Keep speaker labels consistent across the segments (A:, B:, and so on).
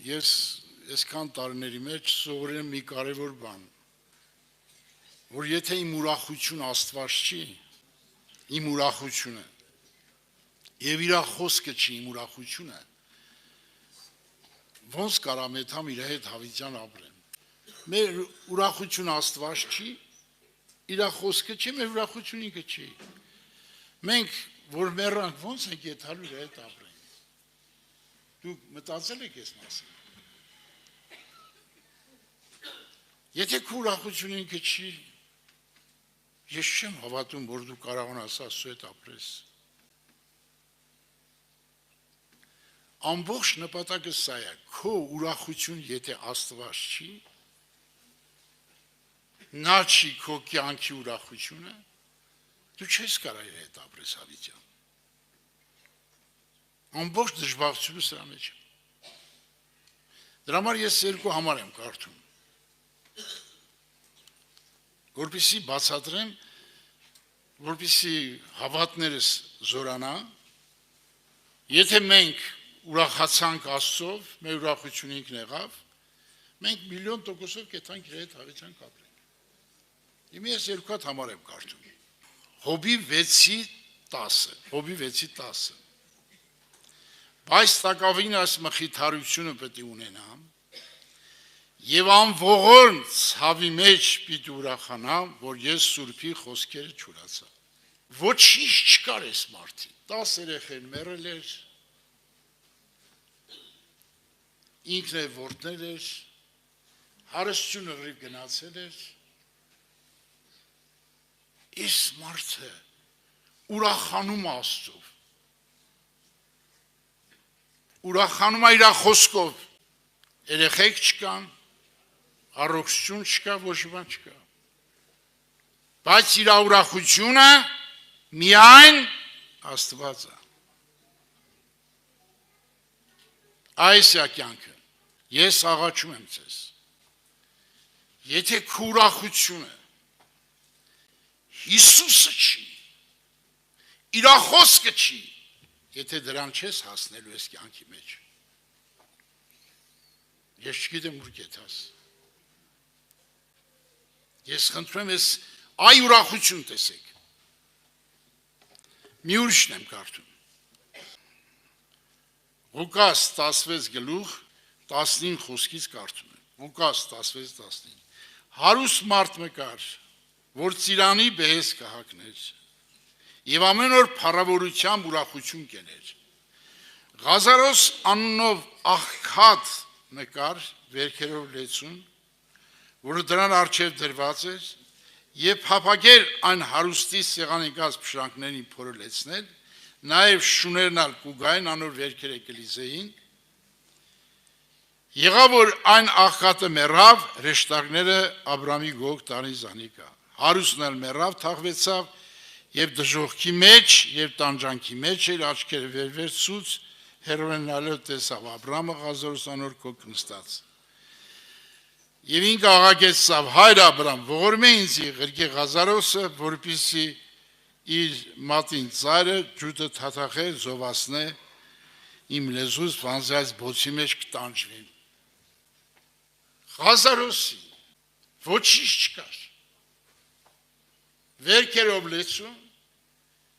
A: Ես այսքան տարիների մեջ սովորել եմ մի կարևոր բան, որ եթե իմ ուրախությունը Աստված չի, իմ ուրախությունը, եւ իր խոսքը չի իմ ուրախությունը, ոնց կարամ եթամ իր հետ հավիտյան ապրեմ։ Մեր ուրախությունը Աստված չի, իր խոսքը չի, մեր ուրախությունը ինքը չի։ Մենք որ մեռանք, ոնց ենք եթալու իր հետ ապրենք։ Դուք մտածել եք այս մասին։ Եթե քո ուրախությունը ինքը չի, ես չեմ հավատում, որ դու կարողանաս Աստծո հետ ապրես։ Ամբողջ նպատակը սա է, քո ուրախություն եթե Աստված չի, նա չի քո կյանքի ուրախությունը, դու չես կարող իր հետ ապրես հավիտյան։ Ամբողջ դժբախտությունը սրա մեջ է։ Դրա համար ես երկու համար եմ կարդում, որպեսզի բացատրեմ, որպեսզի հավատներս զորանա, եթե մենք ուրախացանք Աստծով, մեր ուրախությունը ինքն եղավ, մենք միլիոն տոկոսով կետանք իր հետ հավիտյան կապրենք։ Իմ ես երկու հատ համար եմ կարդում։ Հոբի 6:10։ Բայց տակավին այս մխիթարությունը պետք է ունենամ, եւ անողորմ ցավի մեջ պիտի ուրախանամ, որ ես Սուրբի խոսքերը չուրացա։ Ոչինչ չկար այս մարդի։ 10 երեխեն մեռել էր, ինքն է որդներ էր, հարստությունը ռիվ գնացել էր։ Այս մարդը ուրախանում Աստծով, ուրախանում է իր խոսքով, երեխեք չկան, առողջություն չկա, ոչ բան չկա։ Բայց իր ուրախությունը միայն Աստված է։ Այս է կյանքը։ Ես աղաչում եմ ձեզ։ Եթե քո ուրախությունը Հիսուսը չի, իր խոսքը չի, եթե դրան չես հասնելու այս կյանքի մեջ, ես չգիտեմ ուր կեթաս։ Ես խնդրում եմ այ ուրախություն տեսեք։ Մի ուրիշն եմ կարդում։ Ղուկաս 16:15 խոսքից կարդում եմ։ Ղուկաս 16:15 Հարուստ մարդ մի կար, որ ծիրանի բեհես կհագներ եւ ամեն օր փառավորությամբ ուրախություն կեներ։ Ղազարոս անունով աղքատ նկար վերքերով լեցուն, որը դրան առջև դրված էր, եւ փափագեր այն հարուստի սեղանիկած փշրանքներին փորը լեցնել, նաեւ շուներն ալ կուգային անոր վերքերը կլիզեին։ Եղավ որ այն աղքատը մեռավ, հրեշտակները Աբրամի գող տանի զանիկա։ Հարուստն ալ մեռավ, թաղվեցավ եւ դժոխքի մեջ եւ տանջանքի մեջ էր, աչքերը վերցուց, հերոնալով տեսավ Աբրամը Ղազարոս անոր կողք նստած։ Եվ ինքը աղաղեցավ. հայր Աբրամ, ողորմե ինձի ղրկի Ղազարոսը, որպեսզի իր մատին ծայրը ջուտը թաթախե զովացնե, իմ լեզուս վանզած բոցի մեջ կտանջվի։ Ղազարոսի ոչինչ չկար։ Վերքերով լեցում,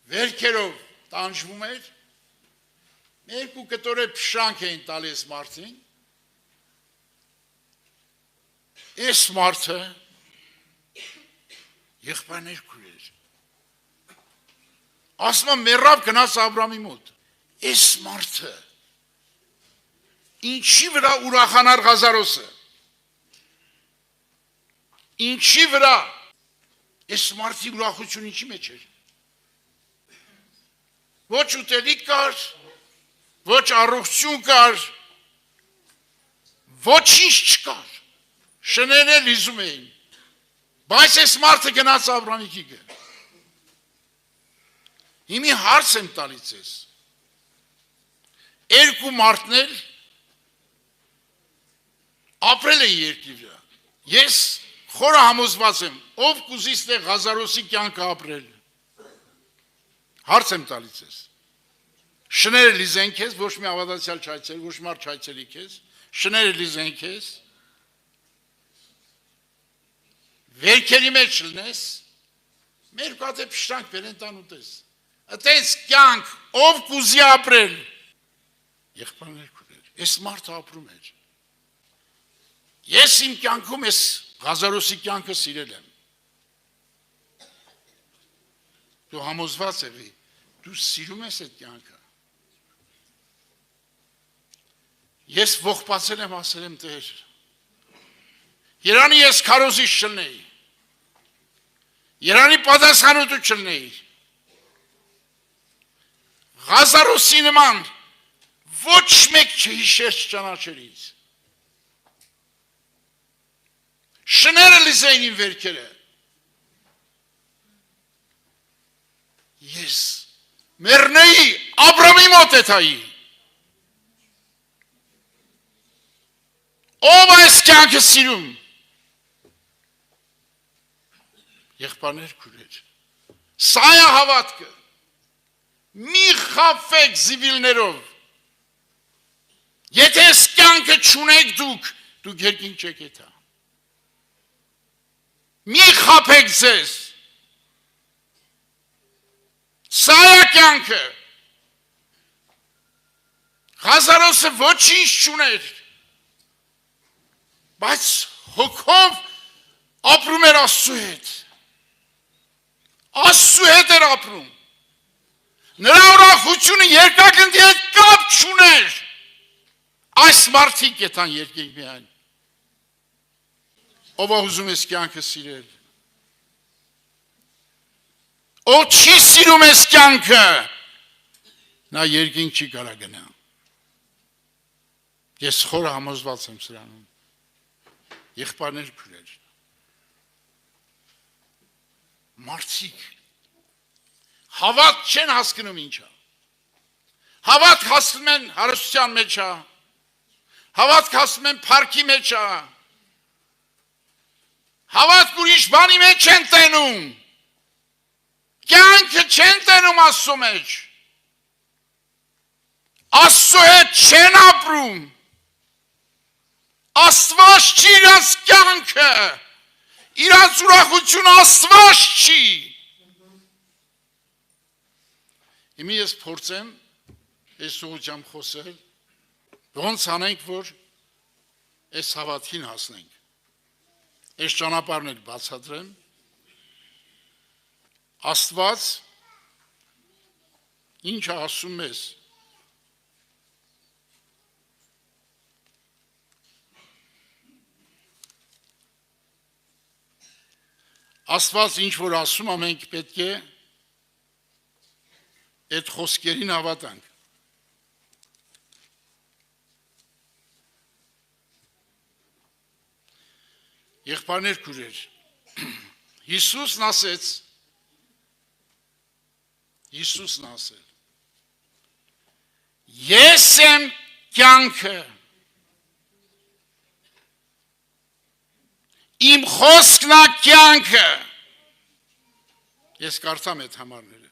A: վերքերով տանջվում էր, երկու կտորե փշանք էին տալիս մարդին։ Այս մարդը եղբայրներ քույր։ Ասում մեռավ գնաց Աբրամի մոտ։ Այս մարդը ինչի վրա ուրախանար Ղազարոսը։ Ինչի վրա։ Այս մարդի ուրախությունը ինչի մեջ էր։ Ոչ ուտելիք կար, ոչ առողջություն կար, ոչինչ չկար։ Շներն լիզում էին, բայց այս մարդը գնաց Աբրամի գիգը։ Հիմի հարց եմ տալիս ես, երկու մարդներ ապրել են երկրի վրա, ես խորը համոզված եմ, ով կուզի ստեղ Ղազարոսի կյանքը ապրել, հարց եմ տալիս ես, շները լիզեն քեզ, ոչ մի ավադացյալ չայցել, ոչ մարդ չայցելի քեզ, շները լիզեն քեզ, վերքերի մեջ լնես, մեր կատե պշտանք բերեն տան ուտես, ըտես կյանք, ով կուզի ապրել, եղբարներ կուրեր, ես մարդը ապրում էր, ես իմ կյանքում ես Ղազարոսի կյանքը սիրել եմ, դու համոզված եղի, դու սիրում ես այդ կյանքը, ես ողբացել եմ, ասել եմ Տեր, Երանի ես քարոզի չլնեի, Երանի պատասխանատու չլնեի, Ղազարոսի նման ոչ մեկ չհիշեր չճանաչերից, շները լիզեին իմ վերքերը, ես մեռնեի Աբրամի մոտ էթայի, ով այս կյանքը սիրում, եղբարներ քուրեր, սա է հավատքը, մի խաբվեք զիվիլներով, եթե այս կյանքը չունեք դուք երկինք չեք էթա, մի խաբեք ձեզ, սա է կյանքը, Ղազարոսը ոչինչ չուներ, բայց հոգով ապրում էր Աստծու հետ, Աստծու հետ էր ապրում, նրա ուրախությունը երկակնդի հետ կապ չուներ, այս մարդիկ եթան երկինք միայն, ով ուզում ես կյանքը սիրել, ով չի սիրում ես կյանքը, նա երկինք չի կարա գնա, ես խորը համոզված եմ սրանում, եղբարներ քուրեր, մարդիկ, հավատ չեն հասկնում ինչա, հավատ հասնում են հարստության մեջա, հավատ հասնում են պարքի մեջա, հավատ ուրիշ բանի մեջ չեն տենում, կյանքը չեն տենում Աստծո մեջ, Աստծո հետ չեն ապրում, Աստված չի իրաց կյանքը, իրաց ուրախությունը Աստված չի, հիմի ես փորձեմ, ես ուղղությամբ խոսել, ոնց անենք, որ այս հավատքին հասնենք, այս ճանապարհն էլ բացատրեմ, Աստված ինչ է ասում մեզ, Աստված ինչ որ ասում, մենք պետք է այդ խոսքերին հավատանք, եղբարներ քուրեր, Հիսուսն ասել, ես եմ կյանքը, իմ խոսքն է կյանքը, ես կարդամ այդ համարները,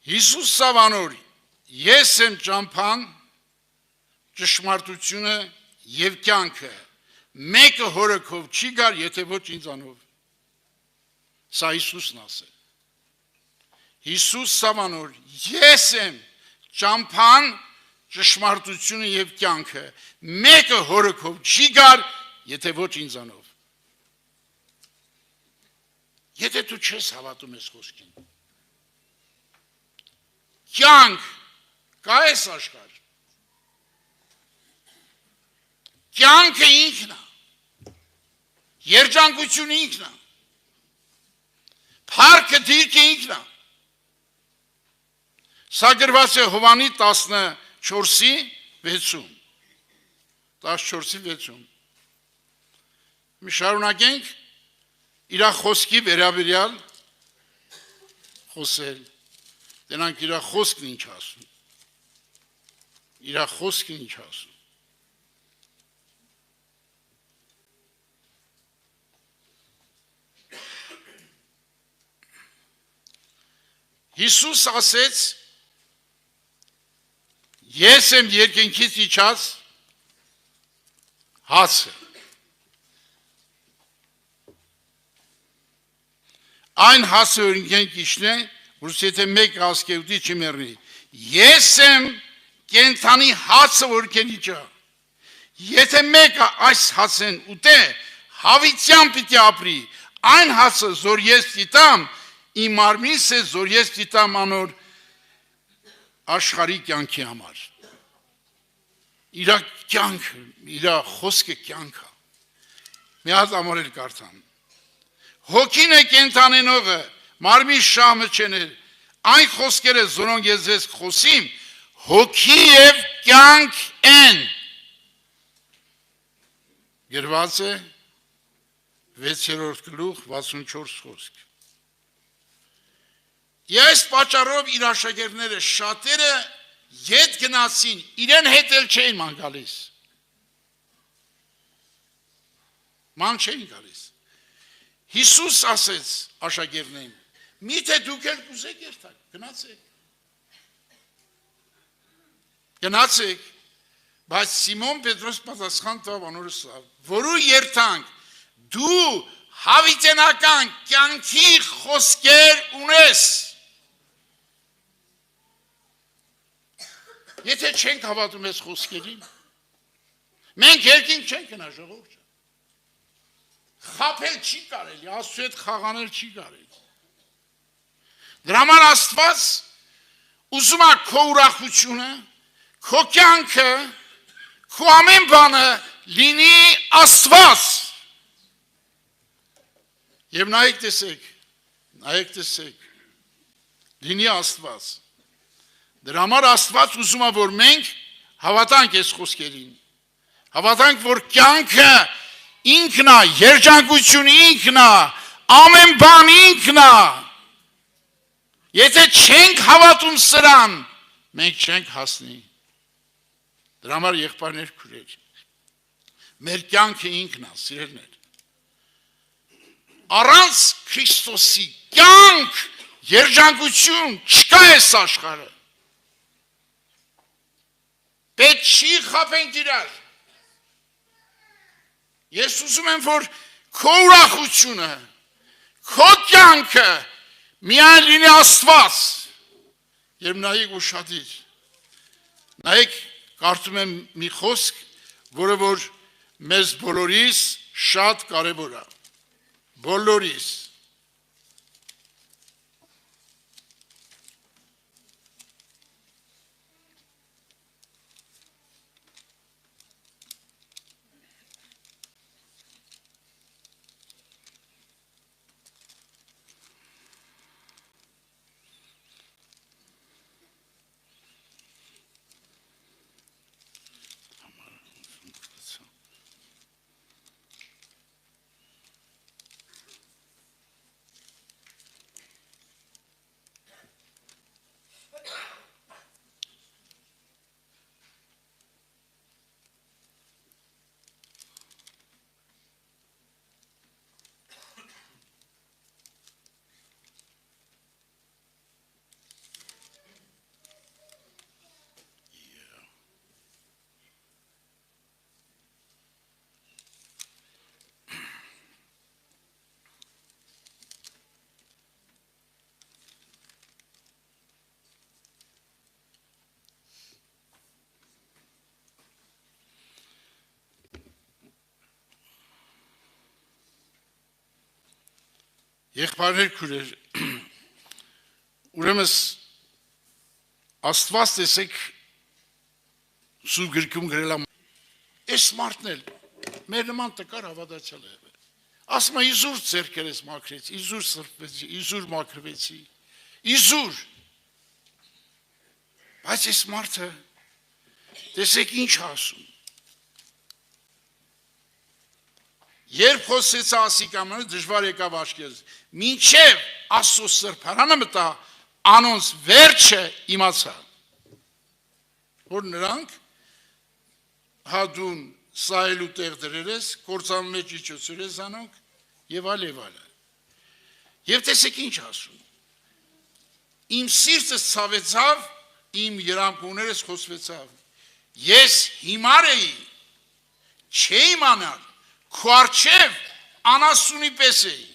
A: Հիսուս Սավանորի, ես եմ ճամփան, ճշմարտությունը և կյանքը, մեկը հորը քով չի գար, եթե ոչ ինձանով, սա Հիսուսն ասել, Հիսուս Սավանոր, ես եմ ճամփան, ճշմարտությունը և կյանքը, մեկը հորը քով չի գար, եթե ոչ ինձանով, եթե դու չես հավատում ես խոսքին, կյանք կա այս աշխարհ։ Կյանքը ինքն է, երջանկությունը ինքն է, փառքը դիրքը ինքն է։ Սա գրված է Հովհաննես 14:6-ում։ 14:6-ում։ Մի շարունակենք իր խոսքի վերաբերյալ խոսել։ Դրանք իր խոսքն ինչ ասում։ Իր խոսքն ինչ ասում։ Հիսուս ասեց. Ես եմ երկնքից իջած հացը։ Այն հացը որ ինքեն կիշնե, որ եթե մեկ ասկե ուտի չմեռնի։ Ես եմ կենդանի հացը որ կենիջա։ Եթե մեկը այս հացեն ուտե, հավիտյան պիտի ապրի։ Այն հացը որ ես դիտամ, իմ մարմինս է որ ես դիտամ անոր աշխարհի կյանքի համար։ Իր կյանքը, իր խոսքը կյանքը։ Մի հատ ամորել կարդամ։ Հոգին է կենթանենողը, մարմին շամը չեներ, այն խոսքերը զորոնք ես ձեզ խոսիմ, հոգի և կյանք են։ Գրված է 6-րդ գլուխ 64 խոսք։ Ես պատճառով իր աշակերտները շատերը ետ գնացին, իրեն հետ էլ չէին ման գալիս։ Ման չէին գալիս։ Հիսուս ասեց աշակերտներին. միթե դուք էլ կուզեք երթալ, գնացեք։ Գնացեք, բայց Սիմոն Պետրոս պատասխան տավ անորը սա, որու երթանք, դու հավիտենական կյանքի խոսքեր ունես։ Եթե չենք հավատում ես խոսքերին, մենք երկինք չենք գնա ժողովուրդ։ Խաբել չի կարելի, Աստծու հետ խաղանել չի կարելի։ Դրա համար Աստված ուզում է քո ուրախությունը, քո կյանքը, քո ամեն բանը լինի Աստված։ Եվ նայեք տեսեք, լինի Աստված։ Դրա համար Աստված ուզում է, որ մենք հավատանք այս խոսքերին։ Հավատանք, որ կյանքը ինքն է, երջանկությունը ինքն է, ամեն բան ինքն է։ Եթե չենք հավատում սրան, մենք չենք հասնի։ Դրա համար եղբայրներ քույրեր, մեր կյանքը ինքն է, սիրելիներ։ Առանց Քրիստոսի կյանք, երջանկություն չկա այս աշխարհը։ Պետք չի խաբենք իրար։ Ես ուզում եմ, որ քո ուրախությունը, քո կյանքը միայն լինի Աստված։ Եվ նայեք ուշադիր։ Նայեք, կարդում եմ մի խոսք, որը որ մեզ բոլորիս շատ կարևոր է։ Բոլորիս։ Եղբայրներ քույրեր, ուրեմն Աստված տեսեք Սուրբ գրքում գրել է այս մարդն էլ մեր նման տկար հավատացյալ է եղել։ Ասում է իզուր ձեռքերս մաքրեցի, իզուր սրբեցի, իզուր մաքրվեցի, իզուր։ Բայց այս մարդը տեսեք ինչ ասում։ Երբ խոսեց Ասիկամանը դժվար եկավ աչքերս։ Մինչև Աստծո սրբարանը մտա, անոնց վերջը իմացա։ Որ նրանք հադուն սայելու տեղ դրերես, կործան մեջ իջոցրես անոնք եւ այլ։ Եվ տեսեք ինչ ասում։ Իմ սիրտս ցավեցավ, իմ երամքուներս խոսվեցավ։ Ես հիմար էի, չէի իմանալ, քո առջև անասունի պես էի։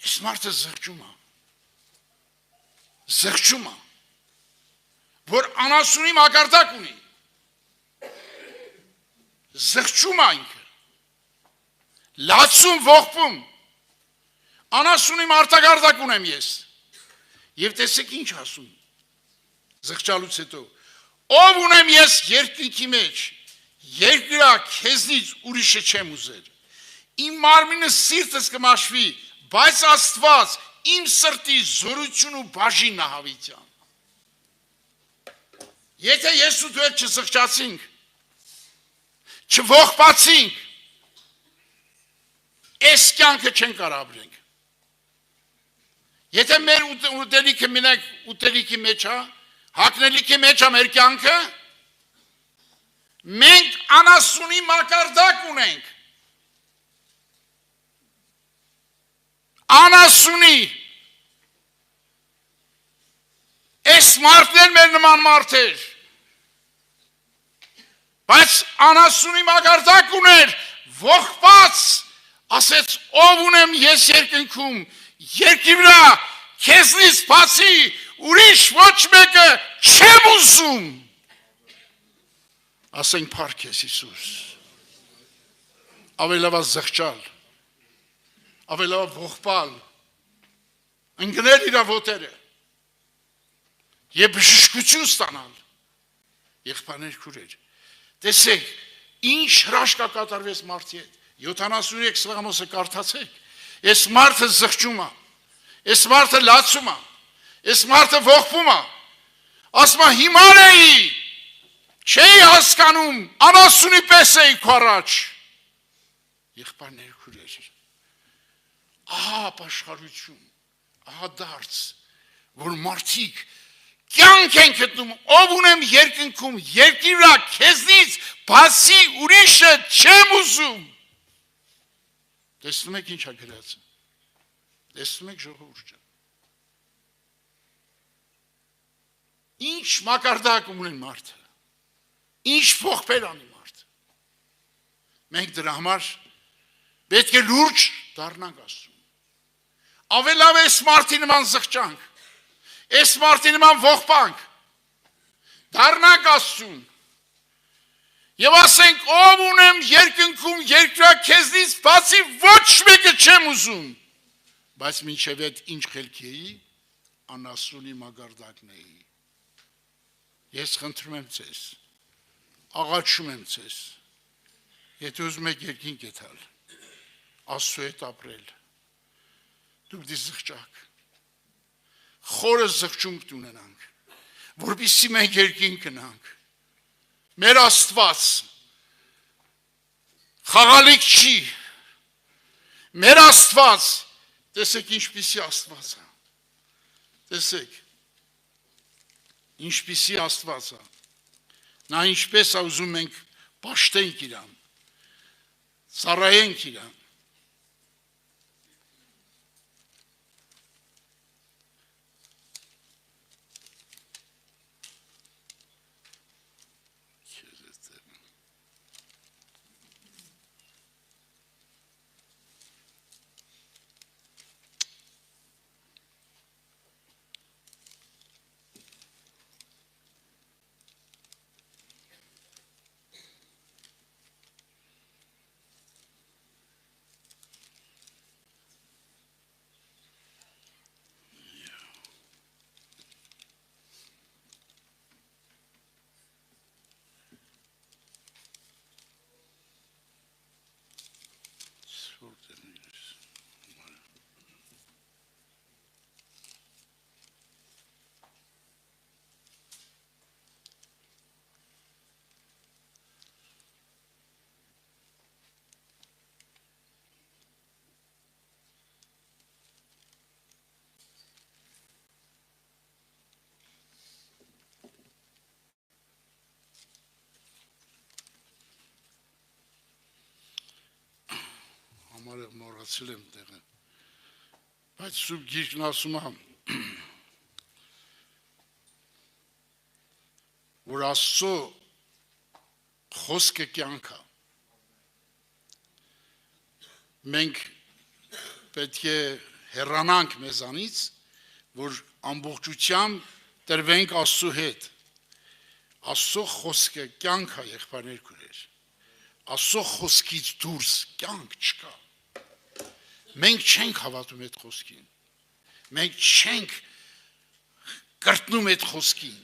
A: Այս մարդը զղջում է, որ անասունի մակարդակ ունի, զղջում է ինքը, լացում, ողբում, անասունի մարտակարդակ ունեմ ես, և տեսեք ինչ ասում, զղջալուց հետո, ով ունեմ ես երկնքի մեջ, երկրա քեզնից ուրիշը չեմ ուզեր, իմ մարմինը սիրտս կմաշվի, բայց Աստված իմ սրտի զորություն ու բաժին նահավիտյան։ Եթե ես ու դու հետ չզղջացինք, չողբացինք, այս կյանքը չեն կարող ապրենք։ Եթե մեր ուտելիքը մենակ ուտելիքի մեջ է, հագնելիքի մեջ է մեր կյանքը, մենք անասունի մակարդակ ունենք։ Անասունի։ Այս մարդն էլ մեր նման մարդ էր։ Բայց անասունի մակարդակ ուներ, ողբաց, ասեց, ով ունեմ ես երկնքում, երկրի վրա, քեզնից բացի, ուրիշ ոչ մեկը չեմ ուզում։ Ասենք փառք ես Հիսուս։ Ավելավա զղջալ, ավելավա ողբալ, ընկնել իր ոտերը և բժշկություն ստանալ, եղբայրներ քուրեր, տեսեք, ինչ հրաշք կատարվեց մարդի հետ, 73 Սաղմոսը կարդացեք, այս մարդը զղջում է, այս մարդը լացում է, այս մարդը ողբում է, ասում է հիմար էի, չէի հասկանում, անասունի պես էի քո առաջ, եղբայրներ քուրեր, ահա ապաշխարություն, ահա դարձ, որ մարդիկ կյանք են գտնում, ով ունեմ երկնքում, երկրի վրա, քեզնից բացի ուրիշը չեմ ուզում։ Տեսնում եք ինչ է գրած, տեսնում եք ժողովուրդ ջան։ Ինչ մակարդակ ունեն մարդը, ինչ ողբեր անի մարդը։ Մենք դրա համար պետք է լուրջ դառնանք Աստծուն։ Ավելավ այս մարդի նման զղջանք, այս մարդի նման ողբանք, դառնանք Աստծուն և ասենք, ով ունեմ երկնքում, երկրա քեզնից բացի ոչ մեկը չեմ ուզում, բայց մինչև այդ ինչ խելքի էի, անասունի մակարդակն էի։ Ես խնդրում եմ ձեզ, աղաչում եմ ձեզ, եթե ուզում եք երկինք եթալ, Աստծու հետ ապրել, դուք դի զղջակ, խորը զղջում կունենանք, որպեսզի մենք երկինք գնանք, մեր Աստված խաղալիք չի, մեր Աստված, տեսեք ինչպիսի Աստված է, տեսեք, ինչպիսի Աստված է, նա ինչպես է ուզում մենք պաշտենք իրան, ծառայենք իրան, համար մոռացել եմ տեղը։ Բայց Սուրբ Գիրքն ասում է, որ Աստծո խոսքը կյանք է։ Մենք պետք է հեռանանք մեզանից, որ ամբողջությամբ տրվենք Աստծո հետ։ Աստծո խոսքը կյանք է, եղբայրներ քույրեր։ Աստծո խոսքից դուրս կյանք չկա։ Մենք չենք հավատում այդ խոսքին։ Մենք չենք կրտնում այդ խոսքին,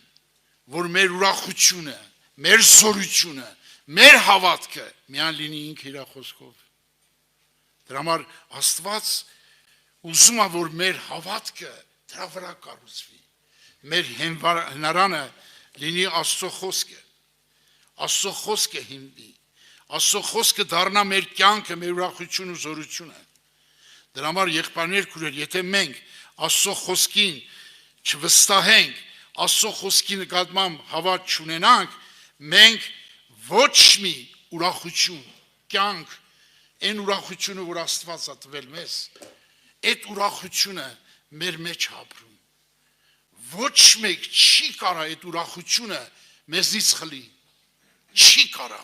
A: որ մեր ուրախությունը, մեր զորությունը, մեր հավատքը միայն լինի ինքը իր խոսքով։ Դրա համար Աստված ուզում է, որ մեր հավատքը դրա վրա կառուցվի։ Մեր հնարանը լինի Աստծո խոսքը։ Աստծո խոսքը հիմնի։ Աստծո խոսքը դառնա մեր կյանքը, մեր ուրախությունը ու զորությունը։ Դրա համար եղբայրներ քույրեր, եթե մենք Աստծո խոսքին չվստահենք, Աստծո խոսքի նկատմամբ հավատ չունենանք, մենք ոչ մի ուրախություն, կյանք, այն ուրախությունը, որ Աստված է տվել մեզ, այդ ուրախությունը մեր մեջ ապրում։ Ոչ մեկ չի կարա այդ ուրախությունը մեզնից խլի, չի կարա։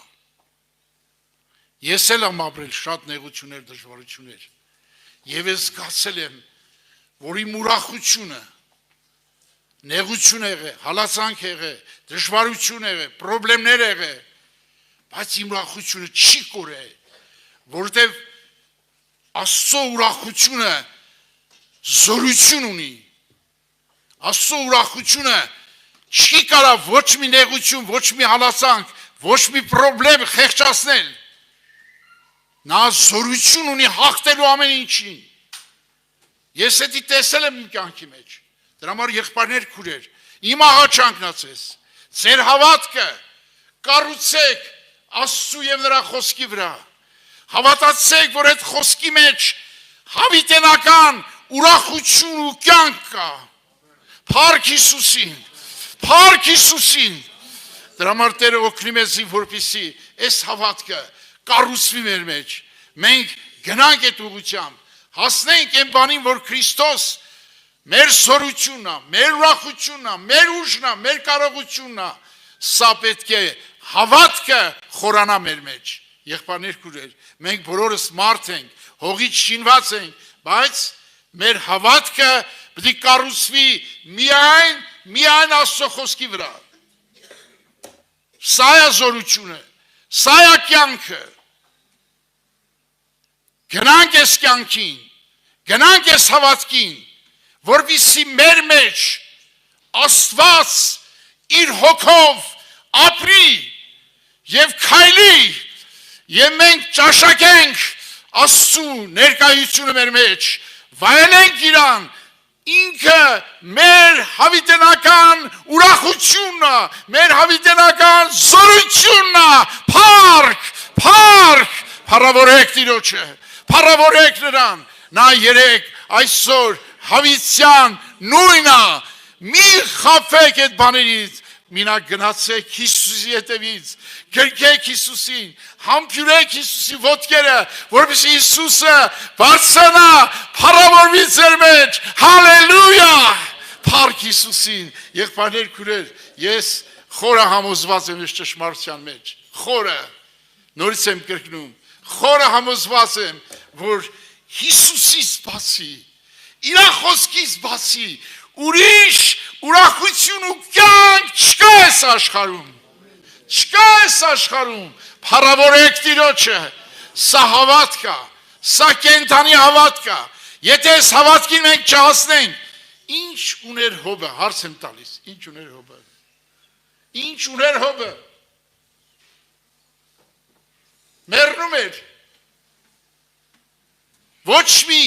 A: Ես էլ եմ ապրել շատ նեղություններ, դժվարություններ, և ես զգացել եմ, որ իմ ուրախությունը, նեղություն եղե, հալածանք եղե, դժվարություն եղե, պրոբլեմներ եղե, բայց իմ ուրախությունը չի կորե, որովհետև Աստծո ուրախությունը զորություն ունի։ Աստծո ուրախությունը չի կարա ոչ մի նեղություն, ոչ մի հալածանք, ոչ մի պրոբլեմ խեղճացնել։ Նա զորություն ունի հաղթելու ամեն ինչին։ Ես էդի տեսել եմ իմ կյանքի մեջ։ Դրա համար եղբայրներ քույրեր, իմ աղաչանքն է ձեզ, ձեր հավատքը կառուցեք Աստծու եւ նրա խոսքի վրա։ Հավատացեք, որ այդ խոսքի մեջ հավիտենական ուրախություն ու կյանք կա։ Փառք Հիսուսին, փառք Հիսուսին։ Դրա համար Տերը օգնի մեզ, որպեսզի այս հավատքը կառուցվի մեր մեջ։ Մենք գնանք այդ ուղղությամբ, հասնենք այն բանին, որ Քրիստոս մեր զորությունն է, մեր ուրախությունն է, մեր ուժն է, մեր կարողությունն է։ Սա պետք է հավատքը խորանա մեր մեջ։ Եղբայրներ քույրեր, մենք բոլորս մարդ ենք, հողից շինված ենք, բայց մեր հավատքը պետք է կառուցվի միայն Աստծո խոսքի վրա։ Սա է զորությունը, սա է կյանքը։ Գնանք այս կյանքին, գնանք այս հավատքին, որպեսզի մեր մեջ Աստված իր հոգով ապրի եւ քայլի, եւ մենք ճաշակենք Աստծու ներկայությունը մեր մեջ, վայելենք իրան, ինքը մեր հավիտենական ուրախությունն է, մեր հավիտենական զորությունն է։ Փառք, փառք, փառավորեք Տիրոջը, փառավորեք նրան, նա երեք այսօր հավիտյան նույնն է։ Մի խաբեք այդ բաներից, մինակ գնացեք Հիսուսի հետևից, գրկեք Հիսուսին, համբուրեք Հիսուսի ոտքերը, որպեսզի Հիսուսը բարձրանա, փառավորվի ձեր մեջ։ Հալելույա։ Փառք Հիսուսին։ Եղբայրներ քույրեր, ես խորը համոզված եմ այս ճշմարտության մեջ։ Խորը, նորից եմ կրկնում, խորը համոզված եմ, որ Հիսուսից բացի, իր խոսքից բացի ուրիշ ուրախություն ու կյանք չկա այս աշխարհում։ Չկա այս աշխարհում։ Փառավորեք Տիրոջը։ Սա հավատք է, սա կենդանի հավատք է։ Եթե այս հավատքին մենք չհասնենք, ինչ ուներ Հոբը, հարց եմ տալիս, ինչ ուներ Հոբը։ Ինչ ուներ Հոբը։ Մեռնում էր։ Ոչ մի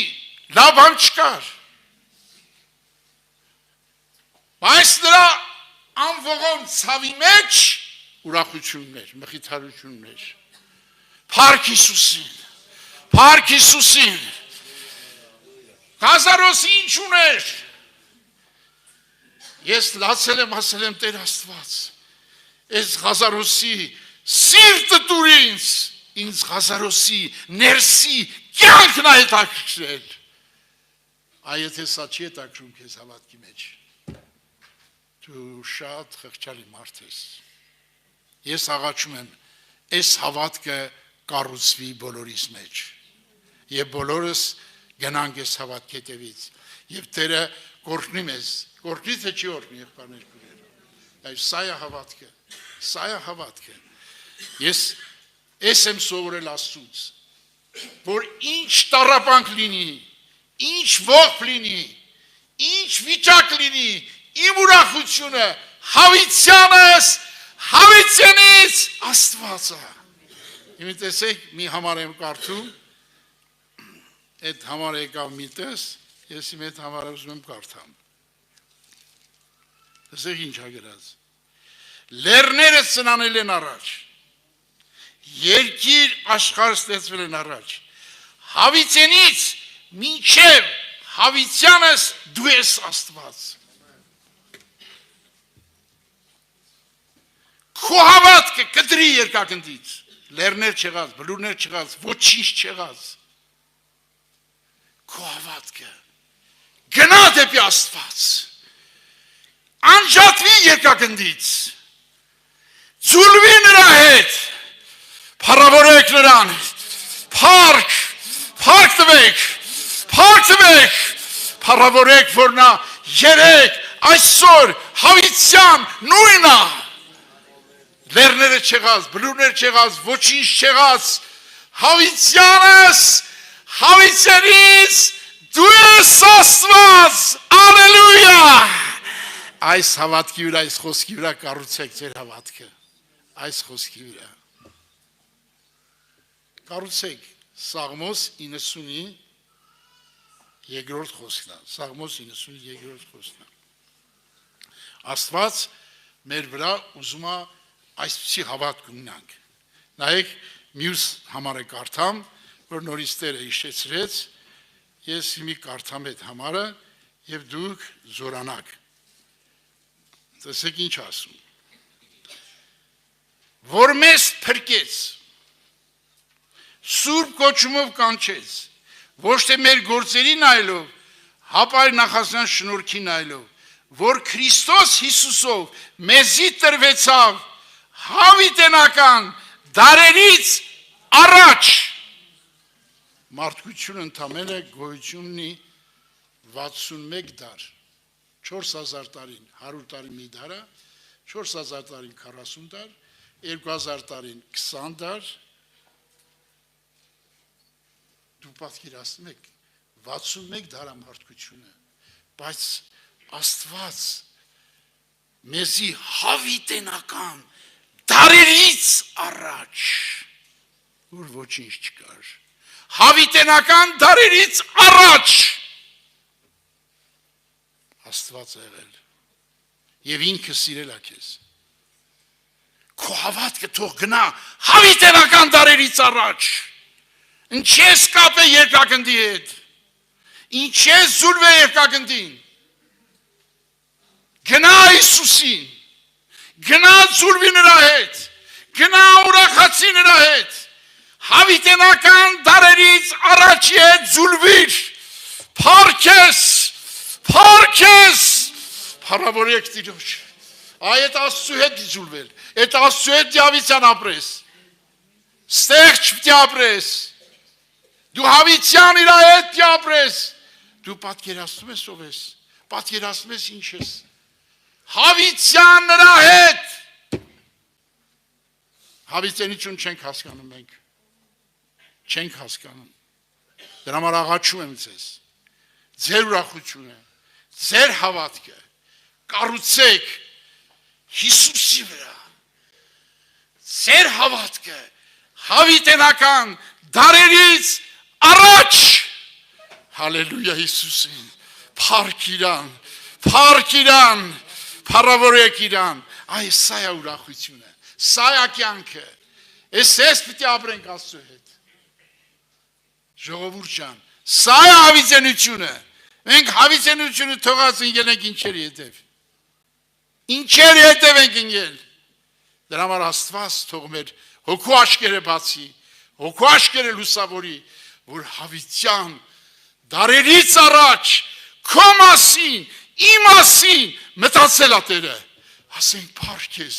A: լավ բան չկար։ Բայց նրա անողոն ցավի մեջ ուրախություններ, մխիթարություններ։ Փառք Հիսուսին, փառք Հիսուսին։ Ղազարոսը ինչ ուներ։ Ես լացել եմ, ասել եմ Տեր Աստված, այս Ղազարոսի սիրտը տուր ինձ Ղազարոսի ներսի կյանքն է հետաքրքրել։ Եթե սա չի հետաքրում քեզ հավատքի մեջ, դու շատ խղճալի մարդ ես։ Ես աղաչում եմ, այս հավատքը կառուցվի բոլորիս մեջ։ Եվ բոլորս գնանք այս հավատքի հետևից։ Եվ Տերը կօրհնի մեզ, կօրհնի թե չի օրհնի եղբայրներ քույրեր։ Այս սա է հավատքը, սա է հավատքը։ Ես եմ սովորել Աստծուց, որ ինչ տառապանք լինի, ինչ ողջ լինի, ինչ վիճակ լինի, իմ ուրախությունը հավիտյանս, հավիտյանից Աստված է։ Իմ տեսեք, մի համար եմ կարդում, այդ համար եկավ մի տես, ես իմ այդ համարը ուզում եմ կարդամ։ Տեսեք ինչ ա գրած։ Լեռները ծնանել են առաջ, երկիր աշխարհ ստեղծվել են առաջ, հավիտյանից մինչև հավիտյանս դու ես Աստված։ Քո հավատքը կտրի երկակնդից, լեռներ չեղած, բլուրներ չեղած, ոչինչ չեղած։ Քո հավատքը գնա դեպի Աստված, անջատվի երկակնդից, ձուլվի նրա հետ, փառավորեք նրան, փառք տվեք, փառավորեք, որ նա երեք այսօր հավիտյան նույնն է, լեռները չեղած, բլուրներ չեղած, ոչինչ չեղած, հավիտյանս, հավիտյանից դու ես Աստված, ալելույա։ Այս հավատքի վրա, այս խոսքի վրա կառուցեք ձեր հավատքը, այս խոսքի վրա կառուցեք։ Սաղմոս 90-ի երկրորդ խոսքն է, Սաղմոս 90-ի երկրորդ խոսքն է։ Աստված մեր վրա ուզում է այսպիսի հավատք ունենանք։ Նայեք, մյուս համարը կարդամ, որ նորից Տերը հիշեցրեց, ես հիմի կարդամ այդ համարը եւ դուք զորանաք։ Տեսեք ինչ ասում։ Որ մեզ փրկեց, սուրբ կոչումով կանչեց, ոչ թե մեր գործերի նայելով, հապա նախասան շնորհքի նայելով, որ Քրիստոս Հիսուսով մեզի տրվեցավ հավիտենական դարերից առաջ։ Մարդկությունը ընդամենը գոյություն ունի 61 դար, 4000 տարին 100 տարի մի դար, 4000 տարին 40 դար, 2000 տարին 20 դար, դու պատկերացնում եք 61 դար մարդկությունը, բայց Աստված մեզի հավիտենական դարերից առաջ, որ ոչինչ չկար, հավիտենական դարերից առաջ Աստված եղել եւ ինքը սիրել է քեզ։ Քո հավատքը թող գնա հավիտենական դարերից առաջ։ Ինչ ես կապե երկակնդի հետ, ինչ ես զուլվե երկակնդին, գնա Հիսուսին, գնա զուլվի նրա հետ, գնա ուրախացի նրա հետ, հավիտենական դարերից առաջի հետ զուլվիր, փառքես, փառավորեք Տիրոջ, այդ Աստծու հետ զուլվել, այդ Աստծու հետ դիավիցյան ապրես, ստեղծ պիտի ապրես, դու հավիտյան իրա հետ ապրես, դու պատկերացնում ես ով ես, պատկերացնում ես ինչ ես, հավիտյան նրա հետ, հավիտենություն չենք հասկանում մենք, չենք հասկանում, դրա համար աղաչում եմ ձեզ, ձեր ուրախությունը, ձեր հավատքը, կառուցեք Հիսուսի վրա, ձեր հավատքը, հավիտենական դարերից առաջ, հալելույա Հիսուսին, փառք իրան, փառավորեք իրան, այս սա է ուրախությունը, սա է կյանքը, ես պիտի ապրենք Աստծու հետ, ժողովուրդ ջան, սա է հավիտենությունը, մենք հավիտենությունը թողած ընկել ենք ինչերի հետև ենք ընկել, դրա համար Աստված թող մեր հոգու աչքերը բացի, հոգու աչքերը լուսավորի, որ հավիտյան դարերից առաջ քո մասին, իմ մասին մտածել է Տերը։ Ասենք փառք ես,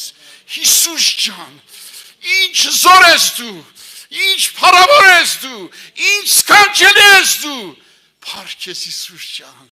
A: Հիսուս ջան, ինչ զոր ես դու, ինչ փառավոր ես դու, ինչ սքանչելի ես դու, փառք ես Հիսուս ջան։